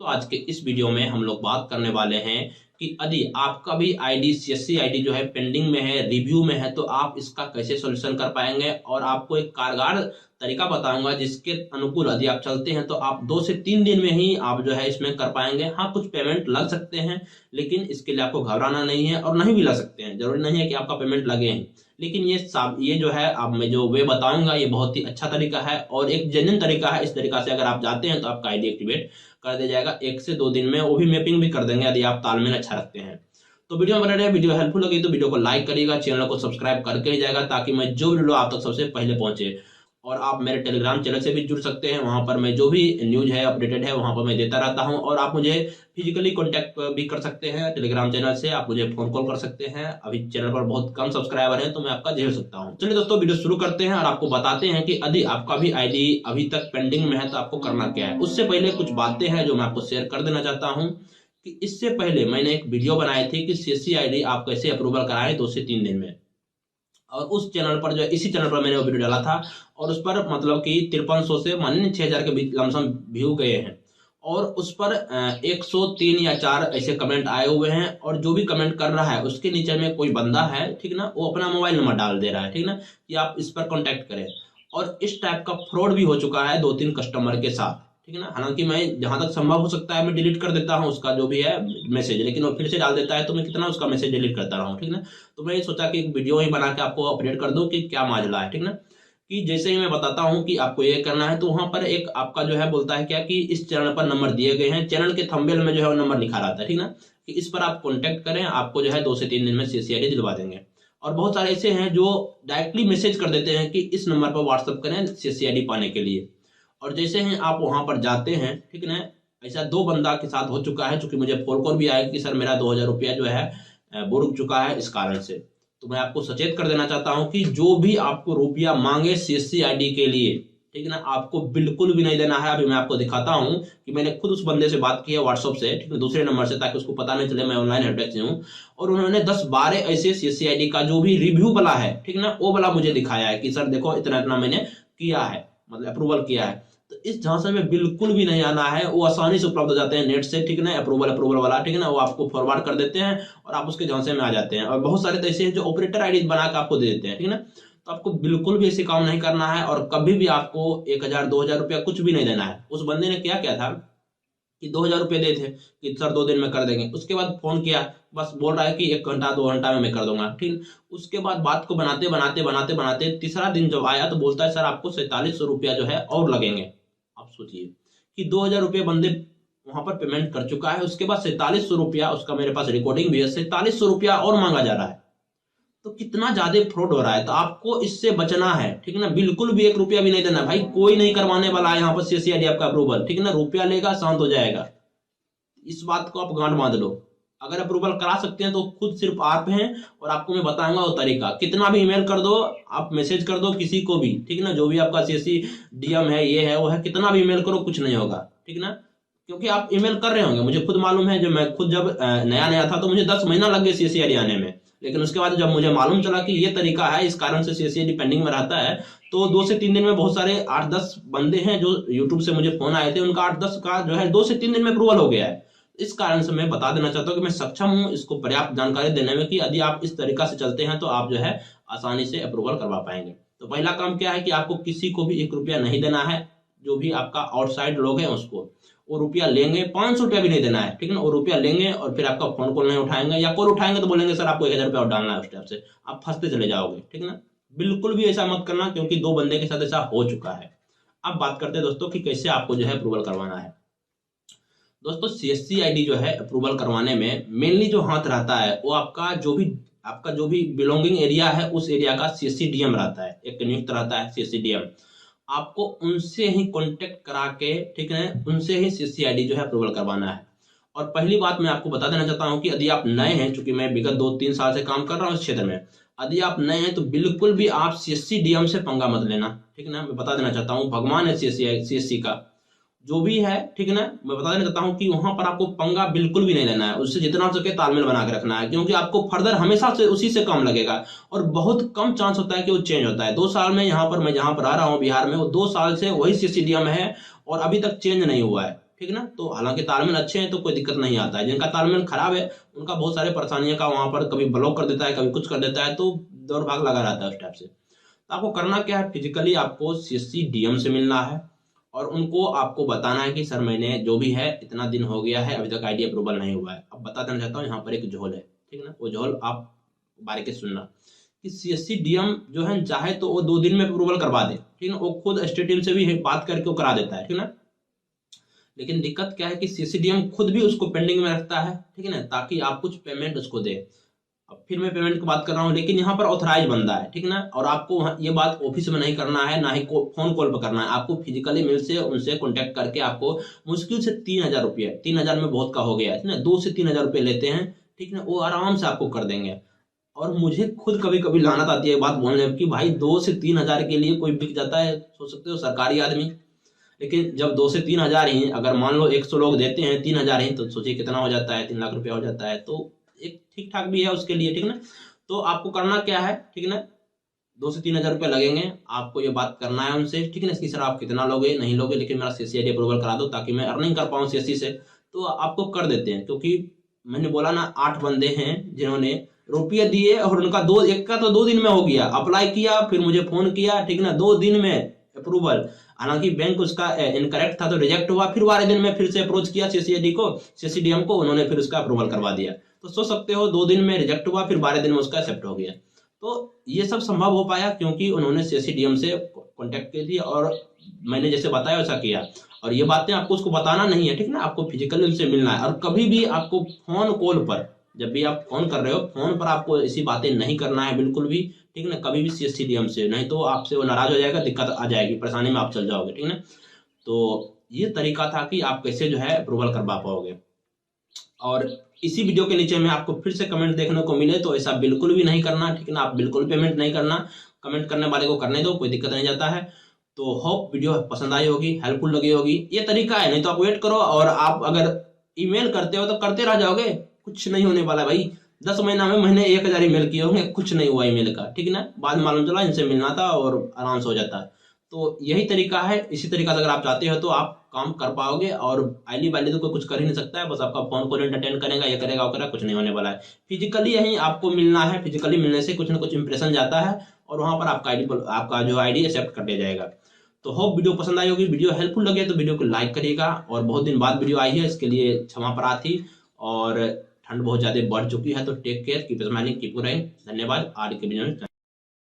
तो आज के इस वीडियो में हम लोग बात करने वाले हैं कि यदि आपका भी आईडी सीएससी आईडी जो है पेंडिंग में है, रिव्यू में है, तो आप इसका कैसे सॉल्यूशन कर पाएंगे। और आपको एक कारगर तरीका बताऊंगा जिसके अनुकूल यदि आप चलते हैं तो आप 2 से 3 दिन में ही आप जो है इसमें कर पाएंगे। हाँ, कुछ पेमेंट लग सकते हैं, लेकिन इसके लिए आपको घबराना नहीं है और नहीं भी लग सकते हैं। जरूरी नहीं है कि आपका पेमेंट लगे हैं, लेकिन ये जो है अब मैं जो वे बताऊंगा ये बहुत ही अच्छा तरीका है और एक जेन्युइन तरीका है। इस तरीका से अगर आप जाते हैं तो आपका आईडी एक्टिवेट कर दिया जाएगा 1 से 2 दिन में। वो भी मैपिंग भी कर देंगे यदि आप तालमेल अच्छा रखते हैं। तो वीडियो बना रहे, वीडियो हेल्पफुल लगी तो वीडियो को लाइक करिएगा, चैनल को सब्सक्राइब करके ही जाएगा ताकि मैं जो वीडियो आप तक सबसे पहले पहुंचे। और आप मेरे टेलीग्राम चैनल से भी जुड़ सकते हैं, वहां पर मैं जो भी न्यूज है अपडेटेड है वहां पर मैं देता रहता हूं। और आप मुझे फिजिकली कांटेक्ट भी कर सकते हैं टेलीग्राम चैनल से, आप मुझे फोन कॉल कर सकते हैं। अभी चैनल पर बहुत कम सब्सक्राइबर हैं तो मैं आपका झेल सकता हूं। चलिए दोस्तों वीडियो शुरू करते हैं और आपको बताते हैं कि यदि आपका भी आईडी अभी तक पेंडिंग में है तो आपको करना क्या है। उससे पहले कुछ बातें हैं जो मैं आपको शेयर कर देना चाहता हूँ कि इससे पहले मैंने एक वीडियो बनाई थी कि सीएससी आईडी आप कैसे अप्रूवल कराएं 2 से 3 दिन में। और उस चैनल पर जो है इसी चैनल पर मैंने वो वीडियो डाला था और उस पर मतलब कि 5300 से मानिए 6000 के बीच लमसम व्यू गए हैं। और उस पर 103 या 4 ऐसे कमेंट आए हुए हैं। और जो भी कमेंट कर रहा है उसके नीचे में कोई बंदा है, ठीक ना, वो अपना मोबाइल नंबर डाल दे रहा है, ठीक ना, कि आप इस पर कॉन्टेक्ट करें। और इस टाइप का फ्रॉड भी हो चुका है 2-3 कस्टमर के साथ, ठीक है ना। हालांकि मैं जहां तक संभव हो सकता है मैं डिलीट कर देता हूं उसका जो भी है मैसेज, लेकिन वो फिर से डाल देता है तो मैं कितना उसका मैसेज डिलीट करता रहा हूं, ठीक ना। तो मैं सोचा कि एक वीडियो ही बना के आपको अपडेट कर दूं कि क्या माजला है, ठीक ना। कि जैसे ही मैं बताता हूं कि आपको ये करना है तो वहां पर एक आपका जो है बोलता है क्या कि इस चैनल पर नंबर दिए गए हैं, चैनल के थंबनेल में जो है वो नंबर लिखा रहता है, ठीक ना, कि इस पर आप कॉन्टेक्ट करें, आपको जो है 2 से 3 दिन में सीएससी आईडी दिलवा देंगे। और बहुत सारे ऐसे हैं जो डायरेक्टली मैसेज कर देते हैं कि इस नंबर पर व्हाट्सअप करें सीएससी आईडी पाने के लिए। और जैसे ही आप वहां पर जाते हैं, ठीक है, ऐसा 2 बंदा के साथ हो चुका है, चूंकि मुझे फोन कॉल भी आया कि सर मेरा 2000 रुपया जो है वो रुक चुका है इस कारण से। तो मैं आपको सचेत कर देना चाहता हूं कि जो भी आपको रुपया मांगे सीएससी आईडी के लिए, ठीक है ना, आपको बिल्कुल भी नहीं देना है। अभी मैं आपको दिखाता हूं कि मैंने खुद उस बंदे से बात की है व्हाट्सएप से, ठीक है, दूसरे नंबर से, ताकि उसको पता नहीं चले मैं ऑनलाइन हेल्पडेस्क से हूं। और उन्होंने 10-12 ऐसे सीएससी आईडी का जो भी रिव्यू वाला है, ठीक है ना, वो वाला मुझे दिखाया है कि सर देखो इतना इतना मैंने किया है, मतलब अप्रूवल किया है। तो इस झांसे में बिल्कुल भी नहीं आना है। वो आसानी से उपलब्ध हो जाते हैं नेट से, ठीक है ना, अप्रूवल वाला, ठीक है ना, वो आपको फॉरवर्ड कर देते हैं और आप उसके झांसे में आ जाते हैं। और बहुत सारे तो ऐसे हैं जो ऑपरेटर आईडी बना के आपको दे देते हैं, ठीक है ना। तो आपको बिल्कुल भी ऐसे काम नहीं करना है और कभी भी आपको 1000-2000 रुपया कुछ भी नहीं देना है। उस बंदे ने क्या किया था कि 2000 रुपये दे थे कि सर 2 दिन में कर देंगे, उसके बाद फोन किया, बस बोल रहा है कि 1 घंटा 2 घंटा में मैं कर दूंगा, ठीक। उसके बाद बात को बनाते बनाते बनाते बनाते तीसरा दिन जब आया तो बोलता है सर आपको 4700 रुपया जो है और लगेंगे। आप सोचिए कि 2000 रुपये बंदे वहां पर पेमेंट कर चुका है, उसके बाद 4700 रुपया, उसका मेरे पास रिकॉर्डिंग भी है, 4700 रुपया और मांगा जा रहा है। तो कितना ज्यादा फ्रॉड हो रहा है। तो आपको इससे बचना है, ठीक है ना। बिल्कुल भी 1 रुपया भी नहीं देना भाई, कोई नहीं करवाने वाला है यहाँ पर सीएससी आईडी आपका अप्रूवल, ठीक है ना। रुपया लेगा शांत हो जाएगा, इस बात को आप गांठ बांध लो। अगर अप्रूवल करा सकते हैं तो खुद सिर्फ आप हैं और आपको मैं बताऊंगा वो तरीका। कितना भी ईमेल कर दो, आप मैसेज कर दो किसी को भी, ठीक है ना, जो भी आपका सीएससी डीएम है, ये है वो है, कितना भी ईमेल करो कुछ नहीं होगा, ठीक है ना। क्योंकि आप ईमेल कर रहे होंगे, मुझे खुद मालूम है। जो मैं खुद जब नया नया था तो मुझे 10 महीना लग गया सीएससी आईडी आने में, लेकिन उसके बाद जब मुझे मालूम चला कि ये तरीका है, इस कारण से सीएससी आईडी पेंडिंग में रहता है, तो 2 से 3 दिन में बहुत सारे 8-10 बंदे हैं जो यूट्यूब से मुझे फोन आए थे, उनका 8-10 का जो है 2 से 3 दिन में अप्रूवल हो गया है। इस कारण से मैं बता देना चाहता हूं कि मैं सक्षम हूं इसको पर्याप्त जानकारी देने में कि यदि आप इस तरीका से चलते हैं तो आप जो है आसानी से अप्रूवल करवा पाएंगे। तो पहला काम क्या है कि आपको किसी को भी 1 रुपया नहीं देना है। जो भी आपका आउटसाइड लोग हैं उसको वो रुपया लेंगे, 500 रुपया भी नहीं देना है, ठीक है ना। वो रुपया लेंगे और फिर आपका फोन कॉल नहीं उठाएंगे, या कॉल उठाएंगे तो बोलेंगे सर आपको 1000 रुपया और डालना है, उस टाइप से आप फंसते चले जाओगे, ठीक है ना। बिल्कुल भी ऐसा मत करना, क्योंकि 2 बंदे के साथ ऐसा हो चुका है। अब बात करते हैं दोस्तों कि कैसे आपको जो है अप्रूवल करवाना है। दोस्तों सीएससी आईडी जो है अप्रूवल करवाने में मेनली जो हाथ रहता है वो आपका जो भी बिलोंगिंग एरिया है उस एरिया का सीएससी डीएम रहता है, एक नियुक्त रहता है सीएससी डीएम। आपको उनसे ही कांटेक्ट करा के, ठीक है, उनसे ही सीएससी आईडी जो है अप्रूवल करवाना है। और पहली बात मैं आपको बता देना चाहता हूं कि यदि आप नए हैं, चूंकि मैं विगत 2-3 साल से काम कर रहा हूं इस क्षेत्र में, यदि आप नए हैं तो बिल्कुल भी आप सीएससी डीएम से पंगा मत लेना, ठीक है ना। मैं बता देना चाहता हूँ, भगवान है सीएससी का जो भी है, ठीक है ना। मैं बता देना चाहता हूँ कि वहां पर आपको पंगा बिल्कुल भी नहीं लेना है, उससे जितना हो सके तालमेल बना के रखना है, क्योंकि आपको फर्दर हमेशा से उसी से कम लगेगा और बहुत कम चांस होता है कि वो चेंज होता है। 2 साल में यहाँ पर मैं जहां पर आ रहा हूँ बिहार में, वो 2 साल से वही सीएससी डीएम है और अभी तक चेंज नहीं हुआ है, ठीक ना। तो हालांकि तालमेल अच्छे हैं तो कोई दिक्कत नहीं आता है, जिनका तालमेल खराब है उनका बहुत सारे परेशानियों का वहां पर कभी ब्लॉक कर देता है, कभी कुछ कर देता है, तो दौड़ भाग लगा रहता है उस टाइप से। तो आपको करना क्या है, फिजिकली आपको सीएससी डीएम से मिलना है और उनको आपको बताना है कि सर मैंने जो भी है इतना दिन हो गया है, अभी तक आईडी अप्रूवल नहीं हुआ है। अब बता देना चाहता हूँ, यहाँ पर एक झोल है, ठीक ना, वो झोल आप बारीकी सुनना कि सीएससी डीएम जो है चाहे तो वो 2 दिन में अप्रूवल करवा दे, ठीक ना, वो खुद स्टेट टीम से भी बात करके वो करा देता है, ठीक ना। लेकिन दिक्कत क्या है कि सीएससी डीएम खुद भी उसको पेंडिंग में रखता है, ठीक है ना, ताकि आप कुछ पेमेंट उसको दे। अब फिर मैं पेमेंट की बात कर रहा हूँ, लेकिन यहाँ पर ऑथराइज बंदा है, ठीक ना। और आपको ये बात ऑफिस में नहीं करना है, ना ही फोन कॉल पर करना है, आपको फिजिकली मिल से उनसे कॉन्टेक्ट करके आपको मुश्किल से 3,000 रुपये, 3,000 में बहुत का हो गया है ना, 2 से 3,000 रुपये लेते हैं, ठीक ना, वो आराम से आपको कर देंगे। और मुझे खुद कभी कभी लानत आती है बात बोलने की, भाई 2 से 3,000 के लिए कोई बिक जाता है, सोच सकते हो सरकारी आदमी। लेकिन जब 2 से 3,000 ही, अगर मान लो 100 लोग देते हैं 3,000 ही, तो सोचिए कितना हो जाता है, 3 लाख रुपया हो जाता है। तो एक ठीक ठाक भी है उसके लिए, ठीक ना। तो आपको करना क्या है, ठीक ना, 2 से 3,000 रुपये लगेंगे, आपको ये बात करना है उनसे, ठीक है ना, कि सर आप कितना लोगे नहीं लोगे, लेकिन मेरा सीएससी आईडी अप्रूवल करा दो ताकि मैं अर्निंग कर पाऊँ सीएससी से। तो आपको कर देते हैं, क्योंकि मैंने बोला ना 8 बंदे हैं जिन्होंने रुपये दिए और उनका एक का तो 2 दिन में हो गया, अप्लाई किया फिर मुझे फोन किया, ठीक ना, 2 दिन में अप्रूवल। हालांकि बैंक उसका इनकरेक्ट था तो रिजेक्ट हुआ, फिर 12 दिन में फिर से अप्रोच किया सीएससी को, सीएससी डीएम को, उन्होंने फिर उसका अप्रूवल करवा दिया। तो सोच सकते हो 2 दिन में रिजेक्ट हुआ, फिर 12 दिन में उसका एक्सेप्ट हो गया। तो ये सब संभव हो पाया क्योंकि उन्होंने सीएससी डीएम से कॉन्टेक्ट की थी और मैंने जैसे बताया वैसा किया। और ये बातें आपको उसको बताना नहीं है, ठीक ना, आपको फिजिकली उनसे मिलना है। और कभी भी आपको फोन कॉल पर, जब भी आप फोन कर रहे हो, फोन पर आपको ऐसी बातें नहीं करना है बिल्कुल भी, ठीक ना, कभी भी सीएससी डीएम से, नहीं तो आपसे वो नाराज हो जाएगा, दिक्कत आ जाएगी, परेशानी में आप चल जाओगे, ठीक ना। तो ये तरीका था कि आप कैसे जो है अप्रूवल करवा पाओगे। और इसी वीडियो के नीचे में आपको फिर से कमेंट देखने को मिले तो ऐसा बिल्कुल भी नहीं करना, ठीक ना, आप बिल्कुल पेमेंट नहीं करना, कमेंट करने वाले को करने दो, कोई दिक्कत नहीं जाता है। तो होप वीडियो पसंद आई होगी, हेल्पफुल लगी होगी। ये तरीका है, नहीं तो आप वेट करो और आप अगर ईमेल करते हो तो करते रह जाओगे, कुछ नहीं होने वाला भाई। 10 महीना में महीने 1,000 ईमेल किए होंगे, कुछ नहीं हुआ ईमेल का, ठीक ना, बाद में मालूम चला इनसे मिलना था और आराम से हो जाता है। तो यही तरीका है, इसी तरीका से अगर आप चाहते हो तो आप काम कर पाओगे। और आईली वाईली तो कोई कुछ कर ही नहीं सकता है, बस आपका फोन कॉल एंटरटेन करेगा, ये करेगा वो करेगा, कुछ नहीं होने वाला है। फिजिकली यही आपको मिलना है, फिजिकली मिलने से कुछ ना कुछ इंप्रेशन जाता है और वहां पर आपका जो आईडी एक्सेप्ट कर दिया जाएगा। तो होप वीडियो पसंद आई होगी, वीडियो हेल्पफुल लगे तो वीडियो को लाइक करिएगा। और बहुत दिन बाद वीडियो आई है, इसके लिए क्षमा प्रार्थी। और ठंड बहुत ज्यादा बढ़ चुकी है, तो take care, keep smiling, keep rocking. धन्यवाद। आज के वीडियो में